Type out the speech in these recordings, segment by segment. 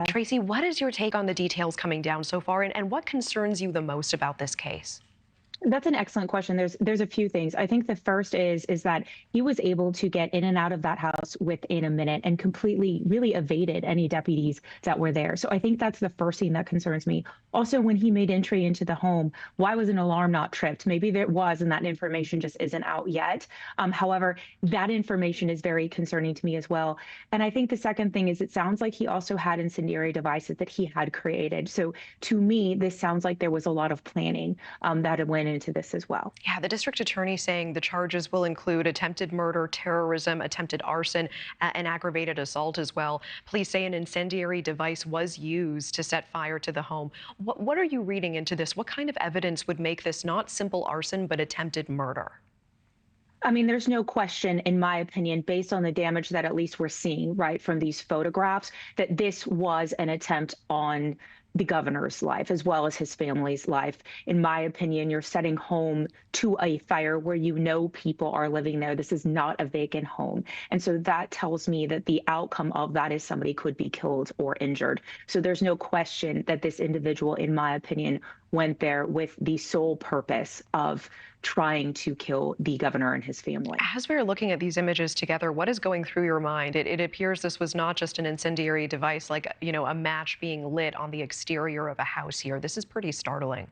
Tracy, what is your take on the details coming down so far, and what concerns you the most about this case? That's an excellent question. There's a few things. I think the first is that he was able to get in and out of that house within a minute and completely really evaded any deputies that were there. So I think that's the first thing that concerns me. Also, when he made entry into the home, why was an alarm not tripped? Maybe there was, and that information just isn't out yet. However, that information is very concerning to me as well. And I think the second thing is it sounds like he also had incendiary devices that he had created. So to me, this sounds like there was a lot of planning that went into this as well. Yeah, the district attorney saying the charges will include attempted murder, terrorism, attempted arson, and aggravated assault as well. Police say an incendiary device was used to set fire to the home. What are you reading into this? What kind of evidence would make this not simple arson, but attempted murder? I mean, there's no question, in my opinion, based on the damage that at least we're seeing, right, from these photographs, that this was an attempt on the governor's life as well as his family's life. In my opinion, you're setting home to a fire where you know people are living there. This is not a vacant home. And so that tells me that the outcome of that is somebody could be killed or injured. So there's no question that this individual, in my opinion, went there with the sole purpose of trying to kill the governor and his family. As we are looking at these images together, what is going through your mind? It appears this was not just an incendiary device, like, a match being lit on the exterior of a house here. This is pretty startling.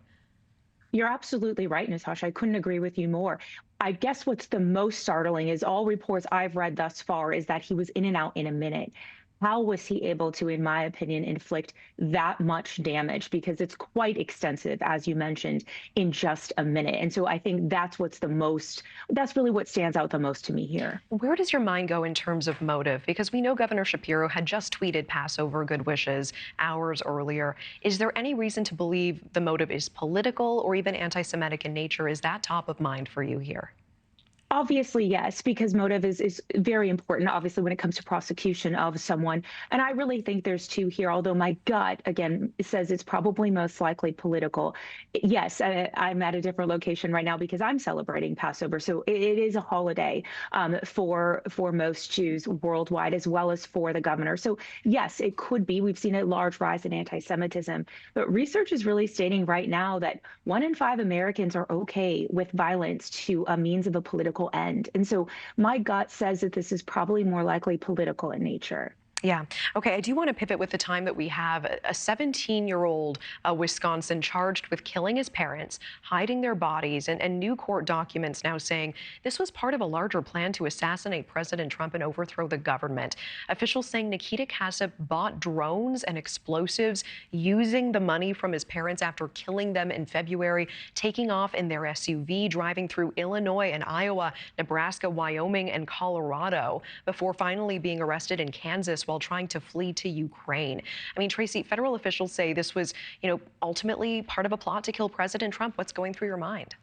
You're absolutely right, Natasha. I couldn't agree with you more. I guess what's the most startling is all reports I've read thus far is that he was in and out in a minute. How was he able to, in my opinion, inflict that much damage? Because it's quite extensive, as you mentioned, in just a minute. And so I think that's that's really what stands out the most to me here. Where does your mind go in terms of motive? Because we know Governor Shapiro had just tweeted Passover good wishes hours earlier. Is there any reason to believe the motive is political or even anti-Semitic in nature? Is that top of mind for you here? Obviously, yes, because motive is very important, obviously, when it comes to prosecution of someone. And I really think there's two here, although my gut, again, says it's probably most likely political. Yes, I'm at a different location right now because I'm celebrating Passover. So it is a holiday for most Jews worldwide, as well as for the governor. So yes, it could be. We've seen a large rise in anti-Semitism. But research is really stating right now that 1 in 5 Americans are okay with violence to a means of a political end. And so my gut says that this is probably more likely political in nature. Yeah. Okay. I do want to pivot with the time that we have. A 17-year-old Wisconsin charged with killing his parents, hiding their bodies, and new court documents now saying this was part of a larger plan to assassinate President Trump and overthrow the government. Officials saying Nikita Kassev bought drones and explosives using the money from his parents after killing them in February, taking off in their SUV, driving through Illinois and Iowa, Nebraska, Wyoming, and Colorado before finally being arrested in Kansas while trying to flee to Ukraine. I mean, Tracy, federal officials say this was, ultimately part of a plot to kill President Trump. What's going through your mind?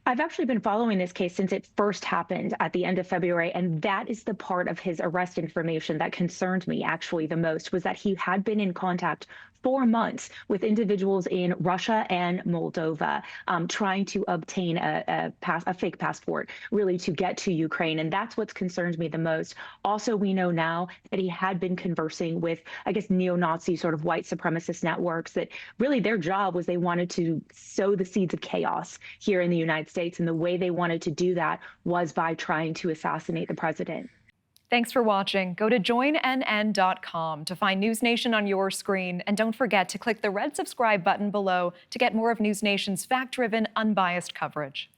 I've actually been following this case since it first happened at the end of February, and that is the part of his arrest information that concerned me actually the most, was that he had been in contact 4 months with individuals in Russia and Moldova, trying to obtain a fake passport, really, to get to Ukraine. And that's what's concerned me the most. Also, we know now that he had been conversing with, I guess, neo-Nazi sort of white supremacist networks that really their job was they wanted to sow the seeds of chaos here in the United States. And the way they wanted to do that was by trying to assassinate the president. Thanks for watching. Go to joinnn.com to find News Nation on your screen. And don't forget to click the red subscribe button below to get more of News Nation's fact-driven, unbiased coverage.